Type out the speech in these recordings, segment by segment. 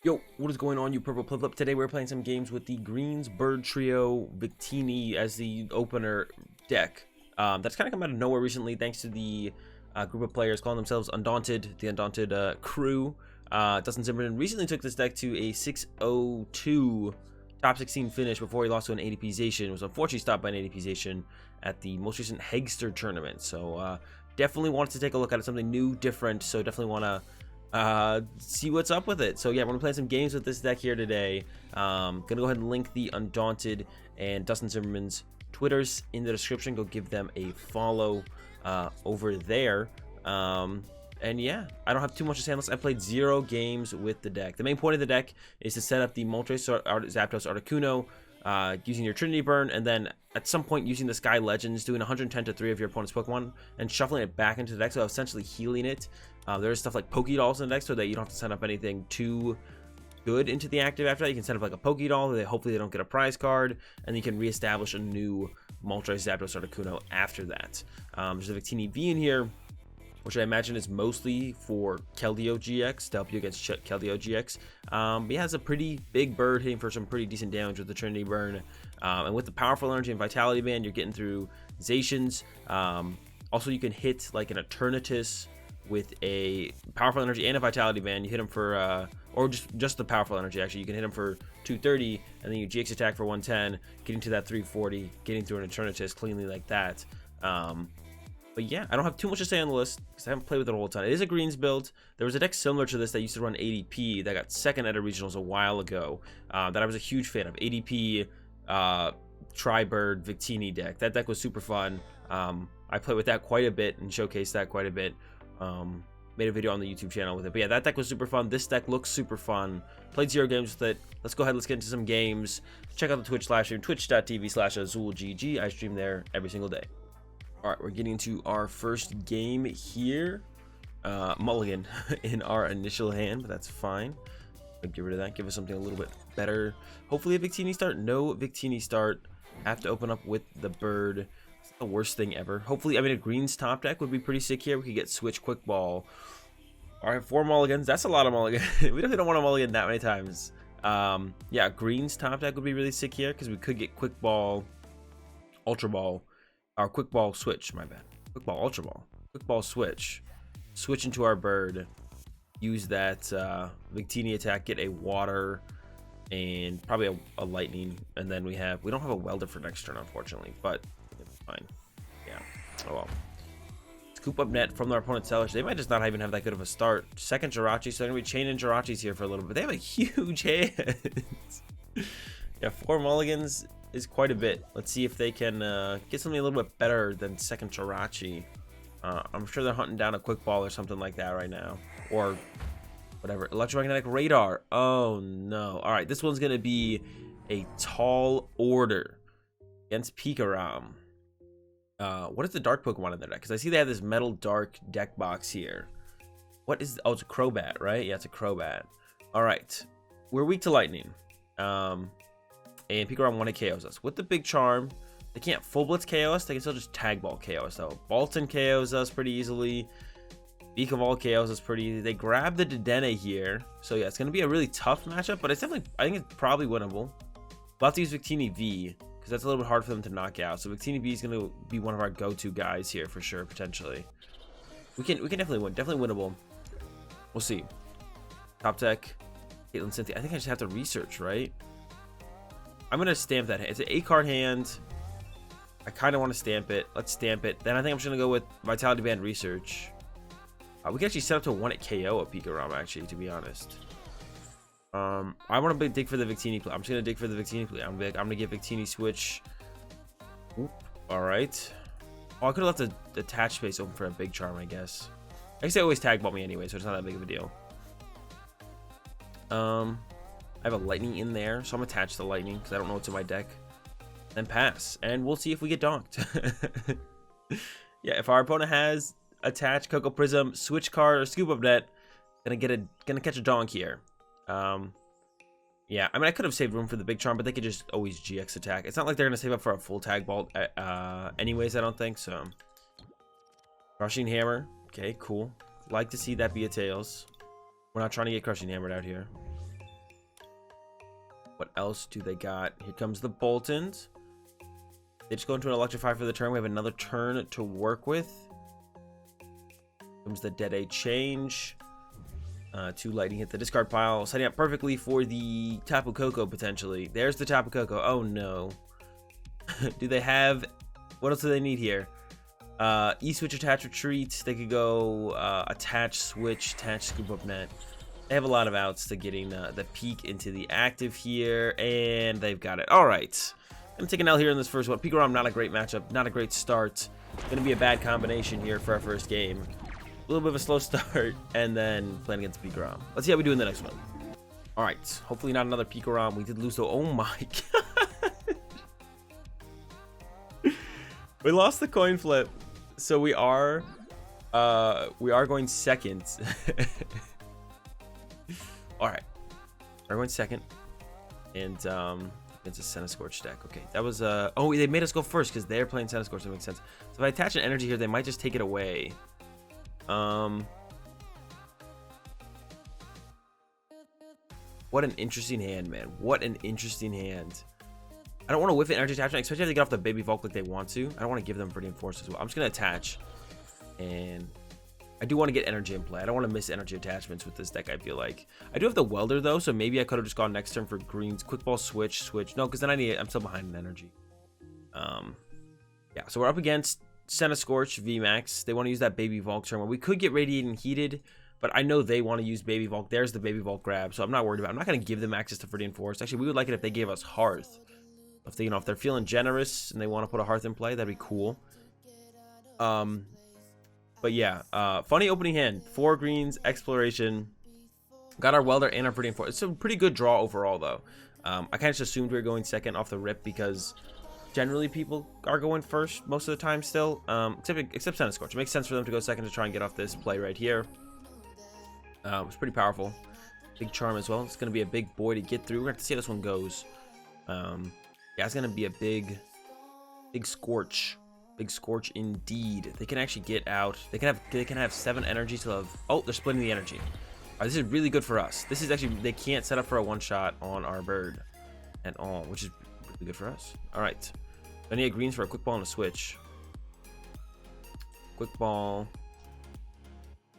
Yo, what is going on, you purple flip? Today we're playing some games with the Greens Bird Trio Victini as the opener deck. That's kind of come out of nowhere recently thanks to the group of players calling themselves Undaunted, the Undaunted crew. Dustin Zimmerman recently took this deck to a 602 top 16 finish before he lost to an ADP-zation. Was unfortunately stopped by an ADP-zation at the most recent Hegster tournament. So definitely wanted to take a look at it, something new, different. So definitely want to see what's up with it. So yeah, we're gonna play some games with this deck here today. Gonna go ahead and link the Undaunted and Dustin Zimmerman's Twitters in the description. Go give them a follow over there. And yeah, I don't have too much to say unless I played 0 games with the deck. The main point of the deck is to set up the Moltres, Zapdos, Articuno, using your Trinity Burn, and then at some point using the Sky Legends, doing 110 to 3 of your opponent's Pokemon, and shuffling it back into the deck, so essentially healing it. There's stuff like Pokédolls in the deck, so that you don't have to send up anything too good into the active after that. You can send up like a Pokédoll, hopefully they don't get a prize card, and you can reestablish a new Moltres, Zapdos, Articuno after that. There's a Victini V in here, which I imagine is mostly for Keldeo-GX, to help you against Keldeo-GX. He has a pretty big bird hitting for some pretty decent damage with the Trinity Burn. And with the Powerful Energy and Vitality Band, you're getting through Zations. Also, you can hit like an Eternatus with a Powerful Energy and a Vitality Band. You hit him for, or just the Powerful Energy actually. You can hit him for 230, and then you GX attack for 110, getting to that 340, getting through an Eternatus cleanly like that. But yeah, I don't have too much to say on the list because I haven't played with it a whole ton. It is a greens build. There was a deck similar to this that used to run ADP that got second at a regionals a while ago that I was a huge fan of. ADP Tri-Bird Victini deck. That deck was super fun. I played with that quite a bit and showcased that quite a bit. Made a video on the YouTube channel with it. But yeah, that deck was super fun. This deck looks super fun. Played 0 games with it. Let's go ahead. Let's get into some games. Check out the Twitch live stream, twitch.tv/AzulGG. I stream there every single day. All right, we're getting to our first game here. Mulligan in our initial hand, but that's fine. Get rid of that. Give us something a little bit better. Hopefully a Victini start. No Victini start. Have to open up with the bird. It's the worst thing ever. Hopefully, I mean, a greens top deck would be pretty sick here. We could get switch quick ball. All right, 4 mulligans. That's a lot of mulligans. We definitely don't want a mulligan that many times. Yeah, greens top deck would be really sick here because we could get quick ball, ultra ball. Our quick ball switch, my bad. Quick ball, ultra ball. Quick ball switch. Switch into our bird. Use that Victini attack, get a water, and probably a lightning. And then we don't have a welder for next turn, unfortunately, but it's fine. Yeah. Oh well. Scoop up net from their opponent's sellers. They might just not even have that good of a start. Second Jirachi, so they're gonna be chaining Jirachis here for a little bit. They have a huge hand. Yeah, 4 mulligans is quite a bit. Let's see if they can get something a little bit better than second Jirachi. I'm sure they're hunting down a quick ball or something like that right now, or whatever. Electromagnetic radar. Oh no. All right, this one's gonna be a tall order against Pikachu. What is the dark Pokemon in their deck? Because I see they have this metal dark deck box here. What is? Oh, it's a Crobat, right? Yeah, it's a Crobat. All right, we're weak to lightning. And Pikachu 1 KOs us. With the Big Charm, they can't full blitz KO us. They can still just tag ball KO us though. Balton KOs us pretty easily. Beak of All KOs us pretty easy. They grab the Dedenne here. So yeah, it's going to be a really tough matchup, but it's definitely, I think it's probably winnable. We'll have to use Victini V because that's a little bit hard for them to knock out. So Victini V is going to be one of our go-to guys here for sure, potentially. We can definitely win. Definitely winnable. We'll see. Top deck. Caitlin Cynthia. I think I just have to research, right? I'm going to stamp that hand. It's an 8-card hand. I kind of want to stamp it. Let's stamp it. Then I think I'm just going to go with Vitality Band Research. We can actually set up to 1 KO a Pikachu, actually, to be honest. I want to dig for the Victini play. I'm just going to dig for the Victini play. I'm going to get Victini switch. Oop. All right. Oh, I could have left the attach space open for a Big Charm, I guess. I guess they always tag ball me anyway, so it's not that big of a deal. I have a lightning in there, so I'm attached to the lightning because I don't know what's in my deck. Then pass, and we'll see if we get donked. Yeah, if our opponent has attached Cocoa Prism, switch card, or scoop up net, gonna catch a donk here. Yeah, I mean I could have saved room for the Big Charm, but they could just always GX attack. It's not like they're gonna save up for a full tag ball, anyways. I don't think so. Crushing Hammer, okay, cool. Like to see that be a tails. We're not trying to get Crushing Hammered out here. What else do they got? Here comes the Boltons. They just go into an Electrify for the turn. We have another turn to work with. Comes the Dead-A change. 2 lightning hit the discard pile, setting up perfectly for the Tapu Koko potentially. There's the Tapu Koko. Oh no. Do they have... What else do they need here? E-switch, attach, retreat. They could go attach, switch, attach, scoop up net. They have a lot of outs to getting the peak into the active here, and they've got it. All right. I'm going to take an L here in this first one. Pikarom, not a great matchup, not a great start. Going to be a bad combination here for our first game. A little bit of a slow start, and then playing against Pikarom. Let's see how we do in the next one. All right. Hopefully not another Pikarom. We did lose, though. Oh, my God. We lost the coin flip, so we are going second. All right, we're going second, and it's a Centiskorch deck. Okay, that was oh, they made us go first because they're playing Centiskorch. That makes sense. So if I attach an energy here, they might just take it away. What an interesting hand, man. What an interesting hand. I don't want to whiff an energy attachment, especially if they get off the Baby Volk like they want to. I don't want to give them Viridian Forest as well. I'm just gonna attach, and I do want to get energy in play. I don't want to miss energy attachments with this deck, I feel like. I do have the Welder, though, so maybe I could have just gone next turn for greens. Quick ball, switch. No, because then I'm still behind in energy. Yeah, so we're up against Centiskorch, VMAX. They want to use that Baby Volk turn. Well, we could get Radiating Heated, but I know they want to use Baby Volk. There's the Baby Volk grab, so I'm not worried about it. I'm not going to give them access to Viridian Forest. Actually, we would like it if they gave us Hearth. If they, if they're feeling generous and they want to put a Hearth in play, that'd be cool. But yeah, funny opening hand. 4 greens, exploration. Got our Welder and our Viridian Forest. It's a pretty good draw overall, though. I kind of just assumed we were going second off the rip because generally people are going first most of the time still. Except Centiskorch. It makes sense for them to go second to try and get off this play right here. It's pretty powerful. Big Charm as well. It's going to be a big boy to get through. We're going to have to see how this one goes. Yeah, it's going to be a big Scorch. Big Scorch indeed. They can actually get out. They can have 7 energy to have. Oh, they're splitting the energy. All right, this is really good for us. This is actually, they can't set up for a one-shot on our bird at all, which is really good for us. All right. I need greens for a quick ball and a switch. Quick ball.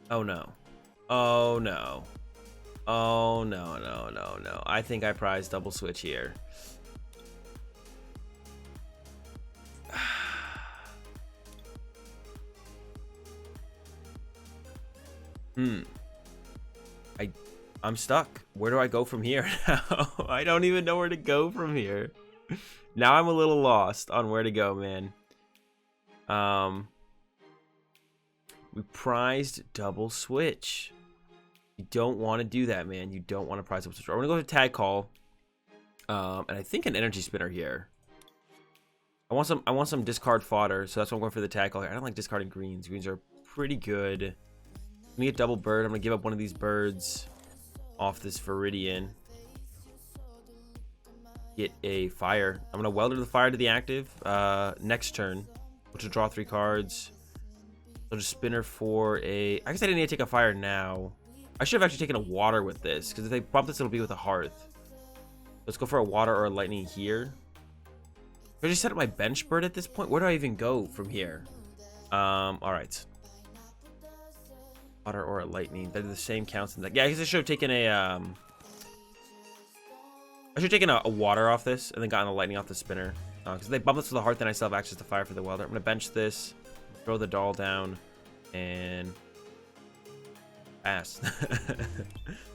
Oh no. Oh no. Oh no. I think I prize double switch here. I'm stuck. Where do I go from here now? I don't even know where to go from here. Now I'm a little lost on where to go, man. We prized double switch. You don't want to do that, man. You don't want to prize double switch. I'm gonna go to Tag Call. And I think an Energy Spinner here. I want some discard fodder, so that's why I'm going for the Tag Call here. I don't like discarding greens. Greens are pretty good. I'm gonna get double bird. I'm gonna give up one of these birds off this Viridian. Get a fire. I'm gonna Welder the fire to the active next turn, which will draw 3 cards. I'll just spinner for a. I guess I didn't need to take a fire now. I should have actually taken a water with this, because if they bump this, it'll be with a Hearth. Let's go for a water or a lightning here. Should I just set up my bench bird at this point? Where do I even go from here? All right. Water or a lightning. They're the same counts in that. Yeah, I guess I should have taken a I should have taken a water off this and then gotten a lightning off the spinner. Because they bump this to the Hearth, then I still have access to fire for the Welder. I'm gonna bench this, throw the doll down, and pass.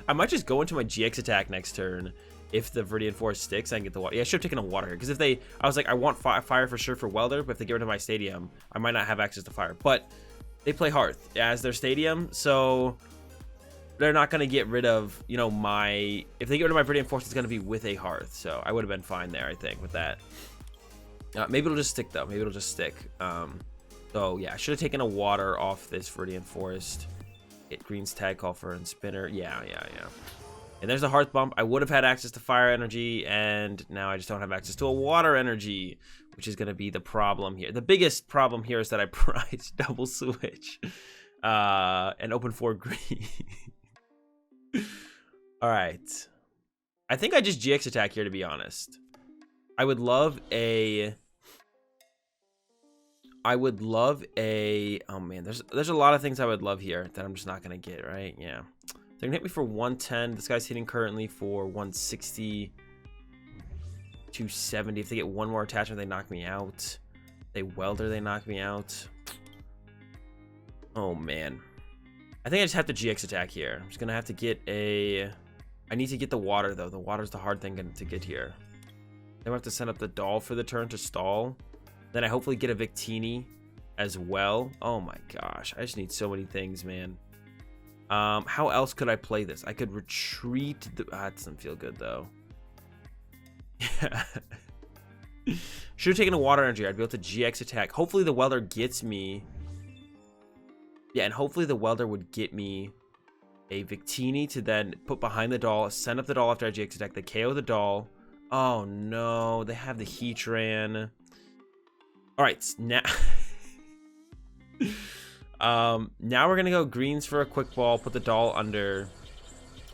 I might just go into my GX attack next turn. If the Viridian Forest sticks, I can get the water. Yeah, I should have taken a water here. Because if they, I was like, I want fire for sure for Welder, but if they get rid of my stadium, I might not have access to fire. But they play Hearth as their stadium, so they're not going to get rid of, you know, my... If they get rid of my Viridian Forest, it's going to be with a Hearth. So I would have been fine there, I think, with that. Maybe it'll just stick, though. Maybe it'll just stick. So, yeah, I should have taken a water off this Viridian Forest. Hit Green's Tag Call for and Spinner. Yeah. And there's a Hearth bump. I would have had access to fire energy, and now I just don't have access to a water energy, which is going to be the problem here. The biggest problem here is that I priced double switch and open 4 green. All right. I think I just GX attack here, to be honest. I would love a... Oh, man. There's a lot of things I would love here that I'm just not going to get, right? Yeah. They're going to hit me for 110. This guy's hitting currently for 160. 270. If they get one more attachment, they knock me out. They welder, they knock me out. Oh, man. I think I just have to GX attack here. I'm just going to have to get a... I need to get the water, though. The water's the hard thing to get here. Then we have to send up the doll for the turn to stall. Then I hopefully get a Victini as well. Oh, my gosh. I just need so many things, man. How else could I play this? I could retreat the... that doesn't feel good, though. Yeah. Should have taken a water energy. I'd be able to GX attack. Hopefully the welder gets me. Yeah, and hopefully the welder would get me a Victini to then put behind the doll, send up the doll after I GX attack, the KO the doll. Oh no, they have the Heatran. Alright, now now we're gonna go greens for a quick ball, put the doll under,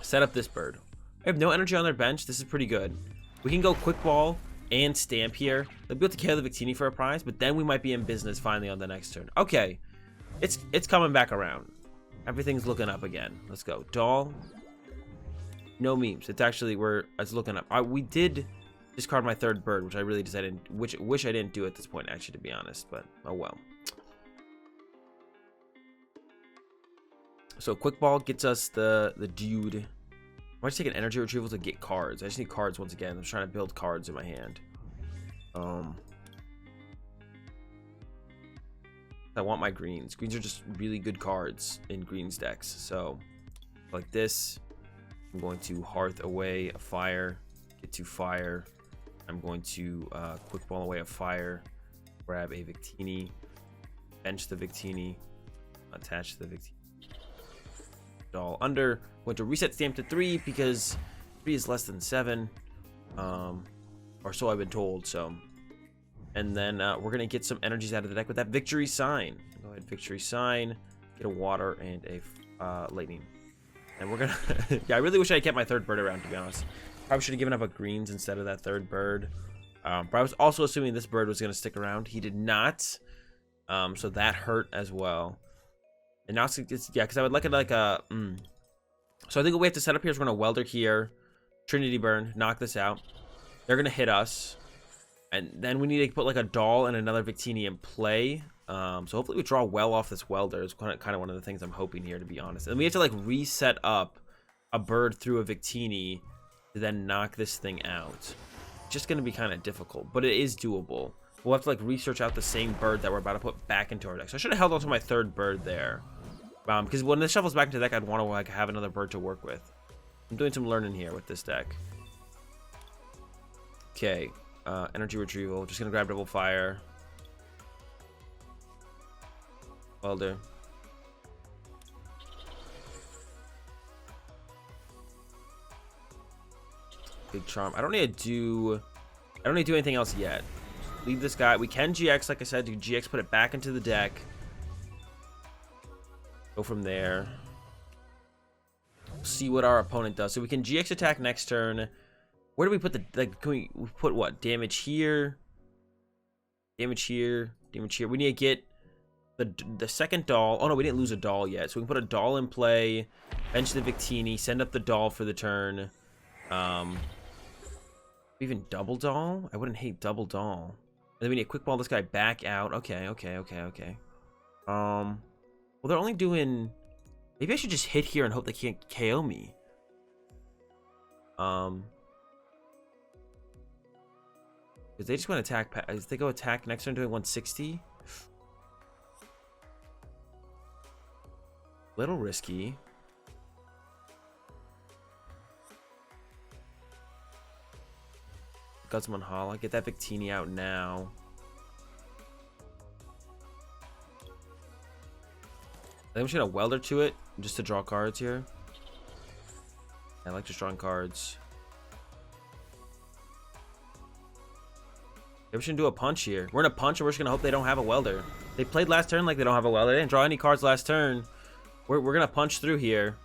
set up this bird. I have no energy on their bench. This is pretty good. We can go quick ball and stamp here. They'll be able to KO the Victini for a prize, but then we might be in business finally on the next turn. Okay, it's coming back around. Everything's looking up again. Let's go. Doll. No memes. It's actually it's looking up. We did discard my third bird, which I really decided, wish I didn't do at this point, actually, to be honest. But oh well. So quick ball gets us the dude. I might just take an energy retrieval to get cards. I just need cards once again. I'm trying to build cards in my hand. I want my greens. Greens are just really good cards in greens decks. So like this, I'm going to Hearth away a fire, get to fire. I'm going to quick ball away a fire, grab a Victini, bench the Victini, attach the Victini. Doll under. Going to reset stamp to 3 because 3 is less than 7, or so I've been told. So, and then we're gonna get some energies out of the deck with that victory sign. Go ahead, victory sign, get a water and a lightning, and we're gonna. Yeah, I really wish I had kept my third bird around, to be honest. Probably should have given up a greens instead of that third bird. But I was also assuming this bird was gonna stick around. He did not, so that hurt as well. And now it's yeah, because I would like it like a. So I think what we have to set up here is we're gonna welder here, Trinity Burn, knock this out. They're gonna hit us, and then we need to put like a doll and another Victini in play. So hopefully we draw well off this welder. It's kind of one of the things I'm hoping here, to be honest. And we have to like reset up a bird through a Victini to then knock this thing out. Just gonna be kind of difficult, but it is doable. We'll have to like research out the same bird that we're about to put back into our deck. So I should have held on to my third bird there. Because when this shuffles back into the deck, I'd want to like have another bird to work with. I'm doing some learning here with this deck. Okay, energy retrieval. Just gonna grab double fire. Welder. Big Charm. I don't need to do anything else yet. Leave this guy. We can GX, like I said, do GX, put it back into the deck. Go from there. See what our opponent does. So we can GX attack next turn. Where do we put the, like, can we put what? Damage here. Damage here. Damage here. We need to get the second doll. Oh no, we didn't lose a doll yet. So we can put a doll in play. Bench the Victini. Send up the doll for the turn. Even double doll? I wouldn't hate double doll. And then we need to quick ball this guy back out. Okay. Well, they're only doing... Maybe I should just hit here and hope they can't KO me. Because they just want to attack... If they go attack next turn doing 160. Little risky. Guzma Hala. Get that Victini out now. I think I'm just gonna welder to it just to draw cards here. I like just drawing cards. Maybe we should do a punch here. We're in a punch and we're just gonna hope they don't have a welder. They played last turn like they don't have a welder. They didn't draw any cards last turn. We're gonna punch through here.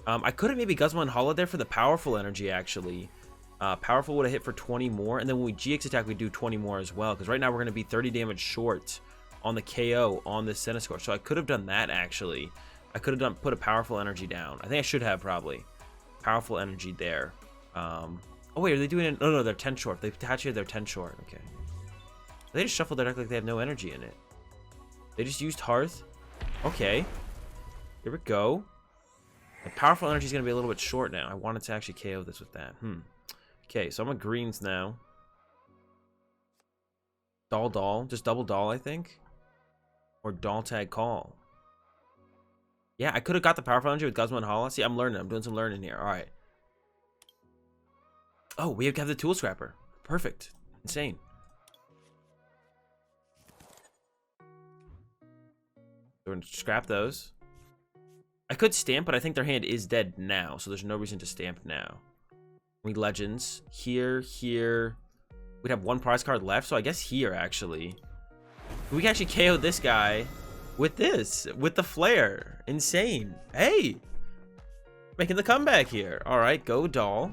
I could have maybe Guzma Hala there for the powerful energy, actually. Powerful would have hit for 20 more, and then when we GX attack, we do 20 more as well, because right now we're going to be 30 damage short on the KO on this Centiskorch. So I could have done that, actually. I could have put a powerful energy down. I think I should have, probably. Powerful energy there. Oh, wait, are they doing it? Oh, no, they're 10 short. They've actually they're 10 short. Okay. They just shuffled their deck like they have no energy in it. They just used Hearth. Okay. Here we go. The powerful energy is going to be a little bit short now. I wanted to actually KO this with that. Okay, so I'm on greens now. Doll. Just double doll, I think. Or doll tag call. Yeah, I could have got the powerful energy with Guzma Hala. See, I'm learning. I'm doing some learning here. All right. Oh, we have the Tool Scrapper. Perfect. Insane. We're going to scrap those. I could stamp, but I think their hand is dead now, so there's no reason to stamp now. We legends here. We'd have one prize card left, so I guess here actually we can actually KO this guy with the flare. Insane. Hey, making the comeback here. All right, go doll.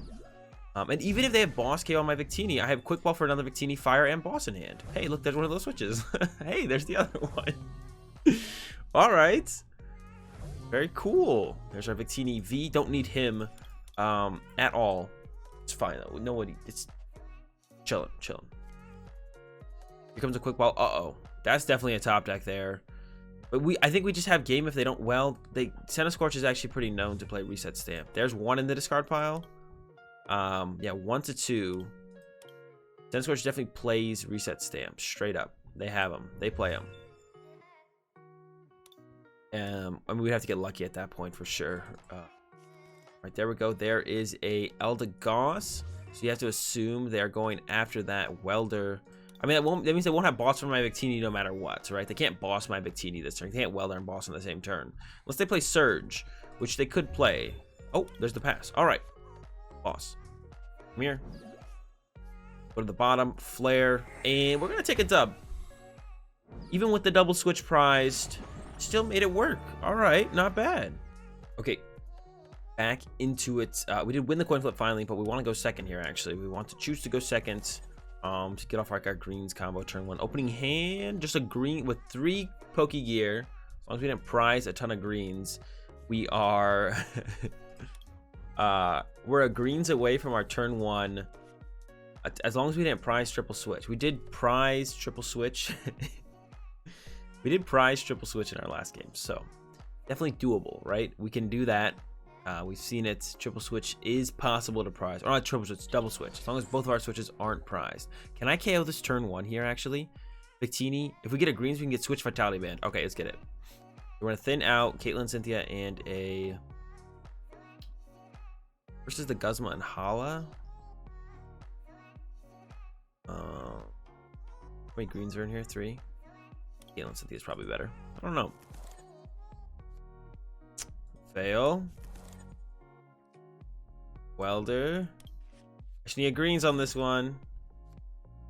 And even if they have boss KO on my Victini, I have quick ball for another Victini, fire, and boss in hand. Hey, look, there's one of those switches. Hey, there's the other one. All right, very cool. There's our Victini V. Don't need him at all. It's fine though. Nobody. It's chilling. Here comes a quick ball. Uh-oh. That's definitely a top deck there. But I think we just have game if they don't. Well, Centiskorch is actually pretty known to play Reset Stamp. There's one in the discard pile. Yeah, 1 to 2. Centiskorch definitely plays Reset Stamp straight up. They have them. They play them. I mean, we'd have to get lucky at that point for sure. Right, there we go. There is a Eldegoss. So you have to assume they're going after that Welder. I mean, that means they won't have boss for my Victini no matter what, right? They can't boss my Victini this turn. They can't Welder and boss on the same turn. Unless they play Surge, which they could play. Oh, there's the pass. All right. Boss. Come here. Go to the bottom. Flare. And we're going to take a dub. Even with the double switch prized, still made it work. All right. Not bad. Okay. Back into it. We did win the coin flip finally, but we want to go second here, actually. We want to choose to go second to get off our greens combo turn 1. Opening hand, just a green with 3 Pokégear. As long as we didn't prize a ton of greens, we are we're a greens away from our turn 1. As long as we didn't prize triple switch. We did prize triple switch. We did prize triple switch in our last game, so definitely doable, right? We can do that. We've seen it. Triple switch is possible to prize. Or not triple switch, double switch. As long as both of our switches aren't prized. Can I KO this turn 1 here, actually? Victini. If we get a greens, we can get switch Vitality Band. Okay, let's get it. We're going to thin out Caitlin, Cynthia, and a... versus the Guzma and Hala. How many greens are in here? 3. Caitlin, Cynthia is probably better. I don't know. Fail. Welder. I just need greens on this one.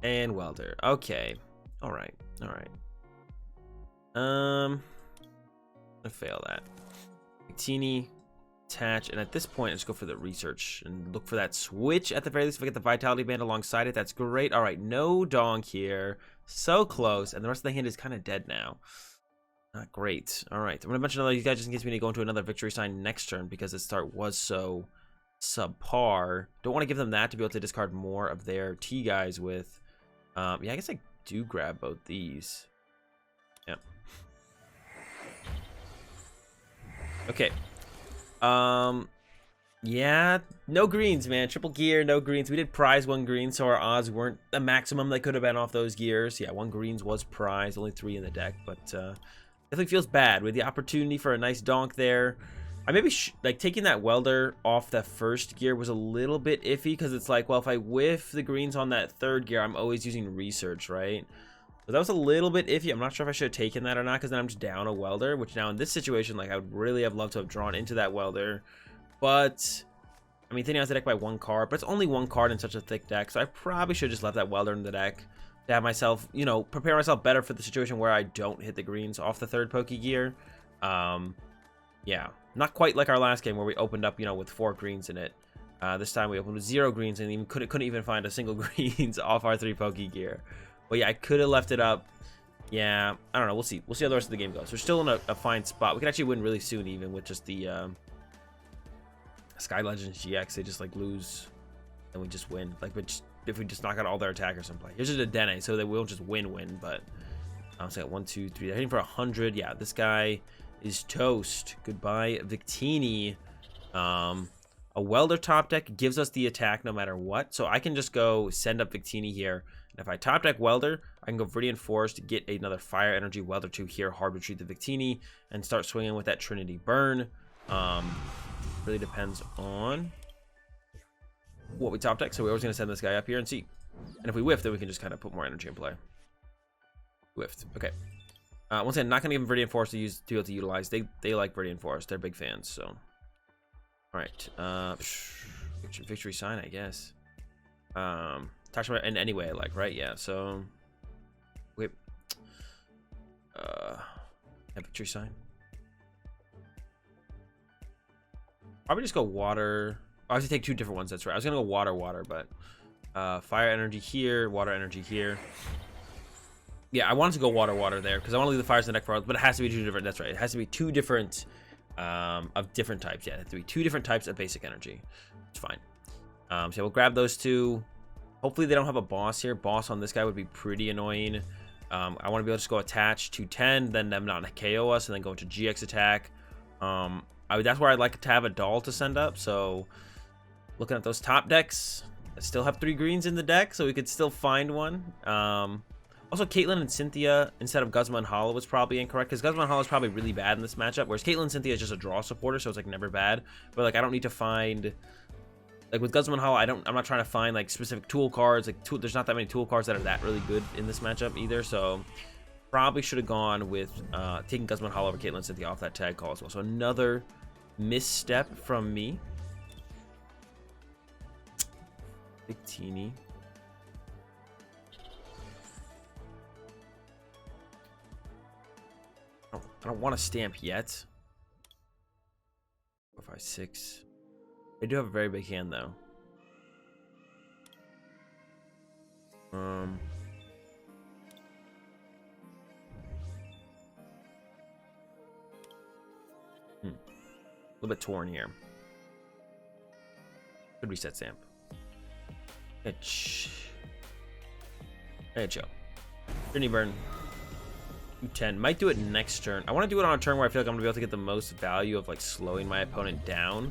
And Welder. Okay. Alright. I fail that. Victini. Attach. And at this point, let's go for the research and look for that switch. At the very least, if I get the Vitality Band alongside it, that's great. Alright. No donk here. So close. And the rest of the hand is kind of dead now. Not great. Alright. I'm going to mention another, you guys, just in case we need to go into another victory sign next turn because the start was so subpar. Don't want to give them that to be able to discard more of their T guys with. Yeah, I guess I do grab both these. Yep. Okay. Yeah, no greens, man. Triple gear, no greens. We did prize 1 green, so our odds weren't the maximum they could have been off those gears. Yeah, 1 greens was prized, only 3 in the deck, but definitely feels bad with the opportunity for a nice donk there. I maybe like taking that Welder off that first gear was a little bit iffy because it's like, well, if I whiff the greens on that 3rd gear, I'm always using research, right? So that was a little bit iffy. I'm not sure if I should have taken that or not because then I'm just down a Welder, which now in this situation, like I would really have loved to have drawn into that Welder. But I mean, thinning out the deck by 1 card, but it's only 1 card in such a thick deck, so I probably should have just left that Welder in the deck to have myself, you know, prepare myself better for the situation where I don't hit the greens off the 3rd Pokégear. Yeah, not quite like our last game where we opened up, you know, with 4 greens in it. This time we opened with 0 greens and even couldn't even find a single greens off our 3 Pokégear. But yeah, I could have left it up. Yeah, I don't know. We'll see. We'll see how the rest of the game goes. We're still in a fine spot. We can actually win really soon, even with just the Sky Legends GX. They just like lose, and we just win. Like, if we just knock out all their attackers in play. Here's just a Dene, so that we won't just win. But I'm saying 1, 2, 3. They're hitting for 100. Yeah, this guy is toast. Goodbye, Victini. A Welder top deck gives us the attack no matter what, so I can just go send up Victini here. And if I top deck Welder, I can go Viridian Forest to get another Fire Energy Welder 2 here, hard retreat the Victini, and start swinging with that Trinity Burn. Really depends on what we top deck, so we're always going to send this guy up here and see. And if we whiff, then we can just kind of put more energy in play. Whiffed. Okay. Once again, not going to give them Viridian Forest to be able to utilize. They like Viridian Forest. They're big fans, so... Alright, victory sign, I guess. Talk about in any way I like, right? Yeah, so wait. Victory sign. Probably just go water. I was gonna take 2 different ones, that's right. I was gonna go water, but fire energy here, water energy here. Yeah, I wanted to go water there because I want to leave the fires in the deck for, but it has to be 2 different. That's right. It has to be 2 different of different types. Yeah, it has to be 2 different types of basic energy. It's fine. So we'll grab those 2. Hopefully they don't have a boss here. Boss on this guy would be pretty annoying. I want to be able to just go attach to 10, then them not KO us, and then go into GX attack. That's where I'd like to have a doll to send up. So looking at those top decks, I still have 3 greens in the deck, so we could still find one. Also, Caitlin and Cynthia instead of Guzma and Hala was probably incorrect, because Guzma and Hala is probably really bad in this matchup, whereas Caitlin and Cynthia is just a draw supporter, so it's like never bad. But like I don't need to find, like with Guzma and Hala, I'm not trying to find like specific tool cards. Like there's not that many tool cards that are that really good in this matchup either. So probably should have gone with taking Guzma and Hala over Caitlin and Cynthia off that tag call as well. So another misstep from me. Victini. I don't want to stamp yet. 4, 5, 6. They do have a very big hand though. A little bit torn here. Good reset stamp. Hey, chill. Trinity Burn. 10 might do it next turn. I want to do it on a turn where I feel like I'm gonna be able to get the most value of like slowing my opponent down.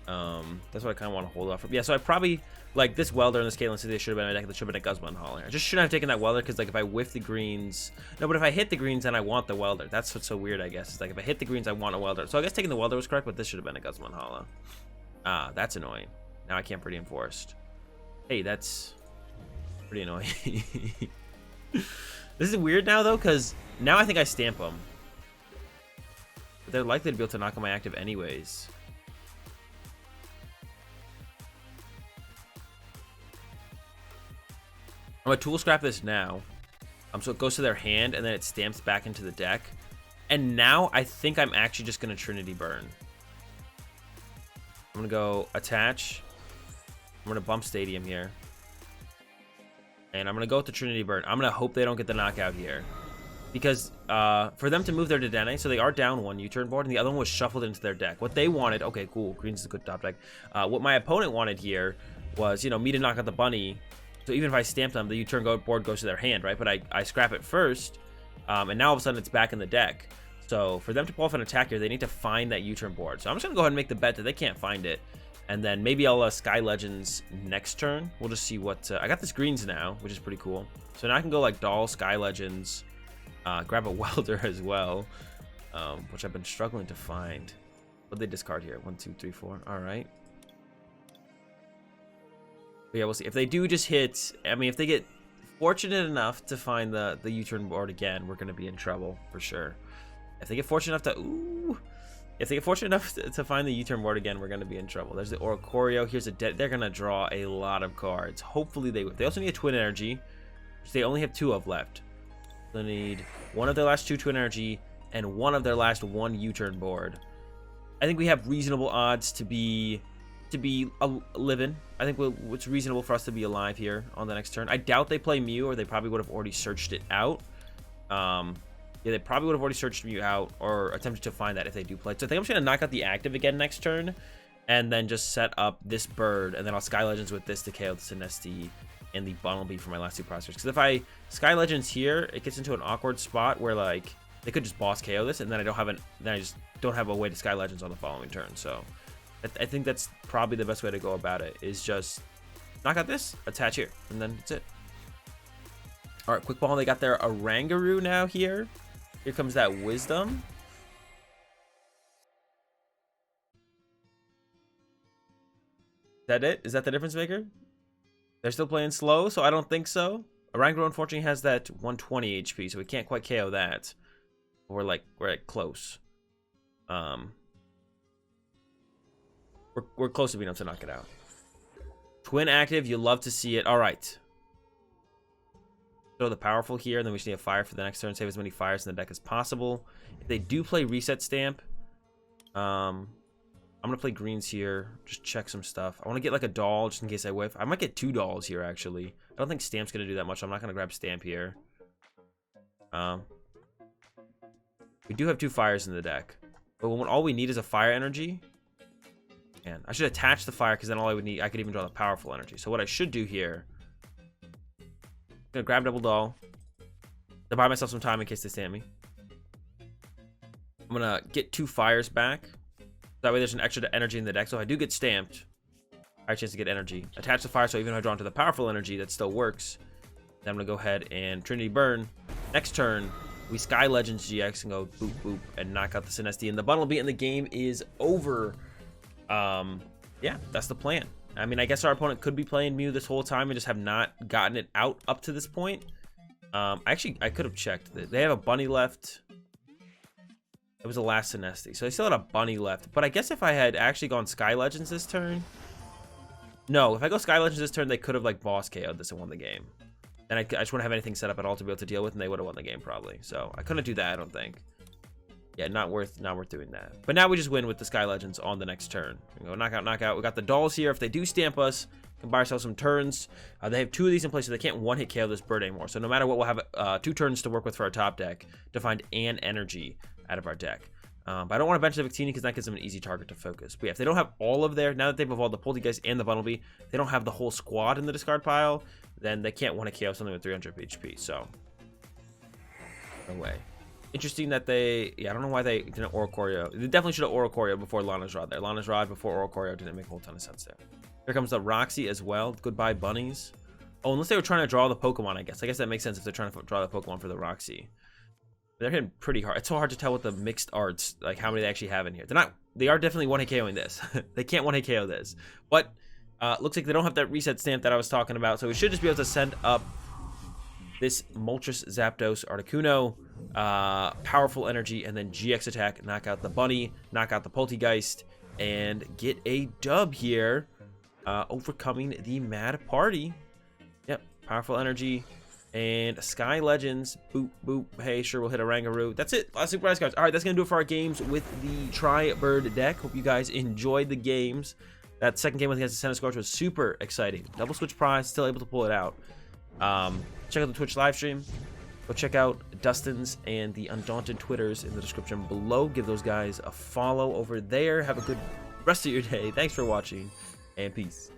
That's what I kind of want to hold off from. Yeah, so I probably like this Welder and this Caitlin City should have been a deck that should have been a Guzma and Hala. I just shouldn't have taken that Welder because like if I whiff the greens, no, but if I hit the greens then I want the Welder. That's what's so weird, I guess. It's like if I hit the greens I want a Welder. So I guess taking the Welder was correct, but this should have been a Guzma and Hala. That's annoying. Now I can't Viridian Forest. Hey, that's pretty annoying. This is weird now though, because now I think I stamp them. But they're likely to be able to knock on my active anyways. I'm gonna tool scrap this now. So it goes to their hand and then it stamps back into the deck. And now I think I'm actually just gonna Trinity Burn. I'm gonna go attach. I'm gonna bump Stadium here. And I'm going to go with the Trinity Burn. I'm going to hope they don't get the knockout here. Because for them to move their Dedenne, so they are down 1 U-turn board, and the other one was shuffled into their deck. What they wanted, okay, cool, green's is a good top deck. What my opponent wanted here was, you know, me to knock out the bunny. So even if I stamp them, the U-turn board goes to their hand, right? But I scrap it first, and now all of a sudden it's back in the deck. So for them to pull off an attack here, they need to find that U-turn board. So I'm just going to go ahead and make the bet that they can't find it. And then maybe I'll Sky Legends next turn. We'll just see what... I got this greens now, which is pretty cool. So now I can go like Doll, Sky Legends, grab a Welder as well, which I've been struggling to find. What'd they discard here? 1, 2, 3, 4. All right. But yeah, we'll see. If they do just hit... I mean, if they get fortunate enough to find the U-turn board again, we're going to be in trouble for sure. If they get fortunate enough to... Ooh... If they get fortunate enough to find the U-turn board again, we're going to be in trouble. There's the Oricorio. Here's a they're going to draw a lot of cards. Hopefully they also need a Twin Energy, which they only have 2 of left. They need one of their last 2 Twin Energy and one of their last 1 U-turn board. I think we have reasonable odds to be to be living. I think it's reasonable for us to be alive here on the next turn. I doubt they play Mew, or they probably would have already searched it out. Yeah, they probably would have already searched Mew out or attempted to find that if they do play. So I think I'm just going to knock out the active again next turn and then just set up this bird, and then I'll Sky Legends with this to KO the Sinesty and the Bunnelby for my last two processors. Because if I Sky Legends here, it gets into an awkward spot where like they could just boss KO this, and then I just don't have a way to Sky Legends on the following turn. So I think that's probably the best way to go about it, is just knock out this, attach here, and then that's it. All right, quick ball. They got their Oranguru now here. Here comes that Wisdom. Is that it? Is that the difference maker? They're still playing slow, so I don't think so. Oranguru unfortunately has that 120 HP, so we can't quite KO that. We're like close. We're close to being able to knock it out. Twin active, you love to see it. All right. Throw the powerful here, and then we just need a fire for the next turn. Save as many fires in the deck as possible. If they do play Reset Stamp, I'm gonna play greens here. Just check some stuff. I want to get like a doll just in case I whiff. I might get 2 dolls here actually. I don't think Stamp's gonna do that much. So I'm not gonna grab Stamp here. We do have 2 fires in the deck, but when all we need is a fire energy. And I should attach the fire, because then all I would need, I could even draw the powerful energy. So what I should do here, I'm gonna grab double doll to buy myself some time in case they stamp me. I'm gonna get 2 fires back. That way there's an extra energy in the deck. So if I do get stamped, I have a chance to get energy. Attach the fire, so even if I draw into the powerful energy, that still works. Then I'm gonna go ahead and Trinity Burn. Next turn, we Sky Legends GX and go boop boop and knock out the Sinesty, and the Bunnelby, and the game is over. Yeah, that's the plan. I mean, I guess our opponent could be playing Mew this whole time and just have not gotten it out up to this point. Actually, I could have checked that. They have a bunny left. It was the last Sinesty, so they still had a bunny left. But I guess if I had actually gone Sky Legends this turn, no, if I go Sky Legends this turn, they could have like boss KO'd this and won the game. And I just wouldn't have anything set up at all to be able to deal with, and they would have won the game probably. So I couldn't do that, I don't think. Yeah, not worth doing that. But now we just win with the Sky Legends on the next turn. We go knock out. We got the dolls here. If they do stamp us, we can buy ourselves some turns. They have 2 of these in place, so they can't one-hit KO this bird anymore. So no matter what, we'll have 2 turns to work with for our top deck to find an energy out of our deck. But I don't want to bench the Victini, because that gives them an easy target to focus. But yeah, if they don't have all of their, now that they've evolved the Poltergeist and the Bunnelby, they don't have the whole squad in the discard pile, then they can't want to KO something with 300 HP. So no way. Interesting that they, yeah, I don't know why they didn't Oricorio. They definitely should have Oricorio before Lana's Rod there. Lana's Rod before Oricorio didn't make a whole ton of sense there. Here comes the Roxy as well. Goodbye, bunnies. Oh, unless they were trying to draw the Pokemon, I guess. I guess that makes sense if they're trying to draw the Pokemon for the Roxy. They're hitting pretty hard. It's so hard to tell with the mixed arts, like how many they actually have in here. They are definitely one-hit KOing this. They can't one-hit KO this. But looks like they don't have that reset stamp that I was talking about. So we should just be able to send up this Moltres, Zapdos, Articuno, powerful energy, and then GX attack, knock out the bunny, knock out the Poltergeist, and get a dub here, overcoming the Mad Party. Yep, powerful energy, and Sky Legends, boop, boop, hey, sure, we'll hit a Oranguru. That's it, last Super Ice cards. All right, that's going to do it for our games with the Tri-Bird deck. Hope you guys enjoyed the games. That second game against the Centiskorch was super exciting. Double switch prize, still able to pull it out. Check out the Twitch live stream. Go check out Dustin's and the Undaunted Twitters in the description below. Give those guys a follow over there. Have a good rest of your day. Thanks for watching, and peace.